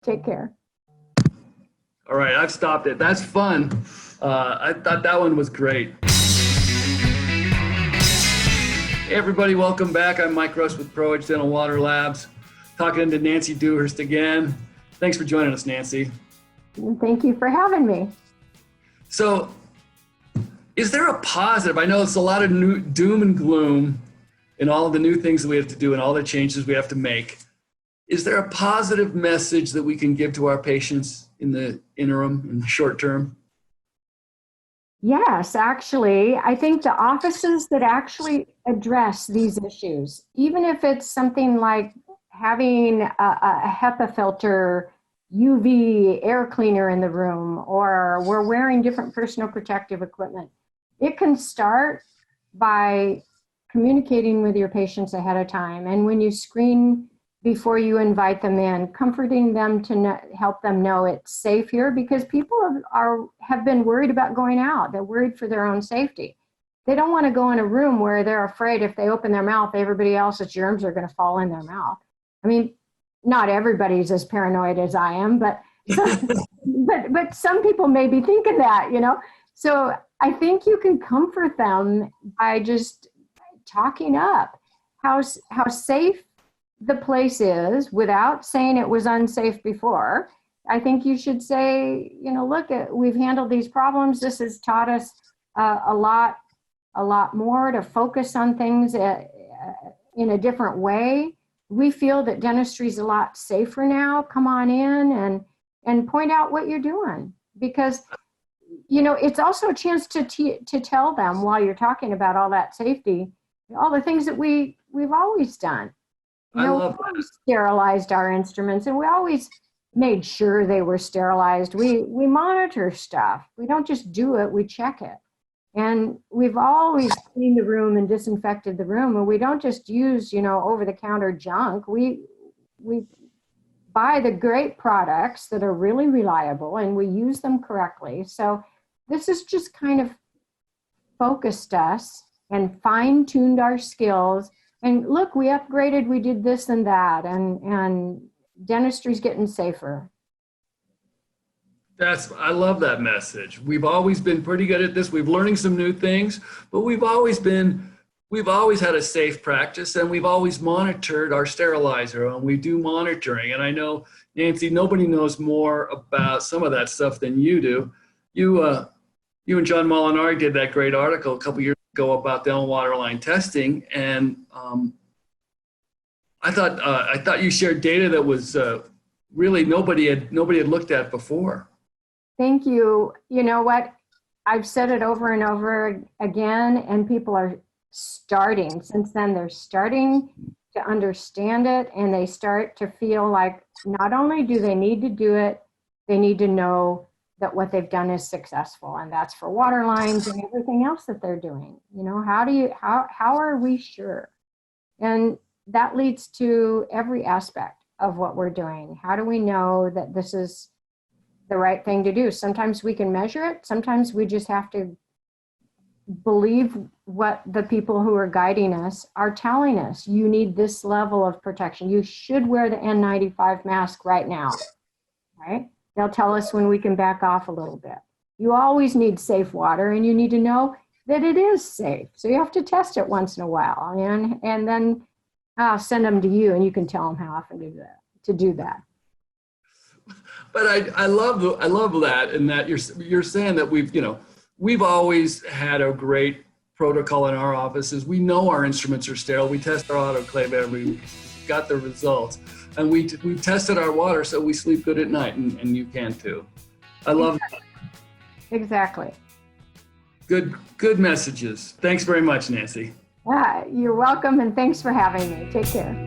Take care. All right, I've stopped it. That's fun. I thought that one was great. Hey everybody, welcome back. I'm Mike Russ with ProEdge Dental Water Labs, talking to Nancy Dewhirst again. Thanks for joining us, Nancy. Thank you for having me. So, is there a positive? I know it's a lot of new doom and gloom in all of the new things that we have to do and all the changes we have to make. Is there a positive message that we can give to our patients in the interim, in the short term? Yes, actually, I think the offices that actually address these issues, even if it's something like having a HEPA filter, UV air cleaner in the room, or we're wearing different personal protective equipment, it can start by communicating with your patients ahead of time. And when you screen before you invite them in, comforting them to help them know it's safe here, because people have been worried about going out. They're worried for their own safety. They don't want to go in a room where they're afraid if they open their mouth, everybody else's germs are going to fall in their mouth. I mean, not everybody's as paranoid as I am, but some people may be thinking that, you know. So I think you can comfort them by just talking up how safe the place is without saying it was unsafe before. I think you should say, you know, look, we've handled these problems. This has taught us a lot more to focus on things in a different way. We feel that dentistry is a lot safer now. Come on in and point out what you're doing, because, you know, it's also a chance to tell them while you're talking about all that safety, all the things that we've always done. You know, we always sterilized our instruments, and we always made sure they were sterilized. We monitor stuff. We don't just do it, we check it. And we've always cleaned the room and disinfected the room, and we don't just use, you know, over-the-counter junk. We buy the great products that are really reliable, and we use them correctly. So this has just kind of focused us and fine-tuned our skills. And look, we upgraded, we did this and that, and dentistry's getting safer. I love that message. We've always been pretty good at this. We're learning some new things, but we've always had a safe practice, and we've always monitored our sterilizer, and we do monitoring. And I know, Nancy, nobody knows more about some of that stuff than you do. You and John Molinari did that great article a couple years ago about dental waterline testing, and I thought you shared data that was really nobody had looked at before. Thank you. You know what? I've said it over and over again, and people are starting. Since then, they're starting to understand it, and they start to feel like not only do they need to do it, they need to know that what they've done is successful, and that's for water lines and everything else that they're doing. You know, how are we sure? And that leads to every aspect of what we're doing. How do we know that this is the right thing to do? Sometimes we can measure it. Sometimes we just have to believe what the people who are guiding us are telling us. You need this level of protection. You should wear the N95 mask right now, right? They'll tell us when we can back off a little bit. You always need safe water, and you need to know that it is safe. So you have to test it once in a while, and then I'll send them to you, and you can tell them how often to do that. But I love that, and that you're saying that we've always had a great protocol in our offices. We know our instruments are sterile. We test our autoclave every week. Got the results, and we tested our water, so we sleep good at night, and you can too. I love that. Exactly. Good messages. Thanks very much, Nancy. Yeah, you're welcome, and thanks for having me. Take care.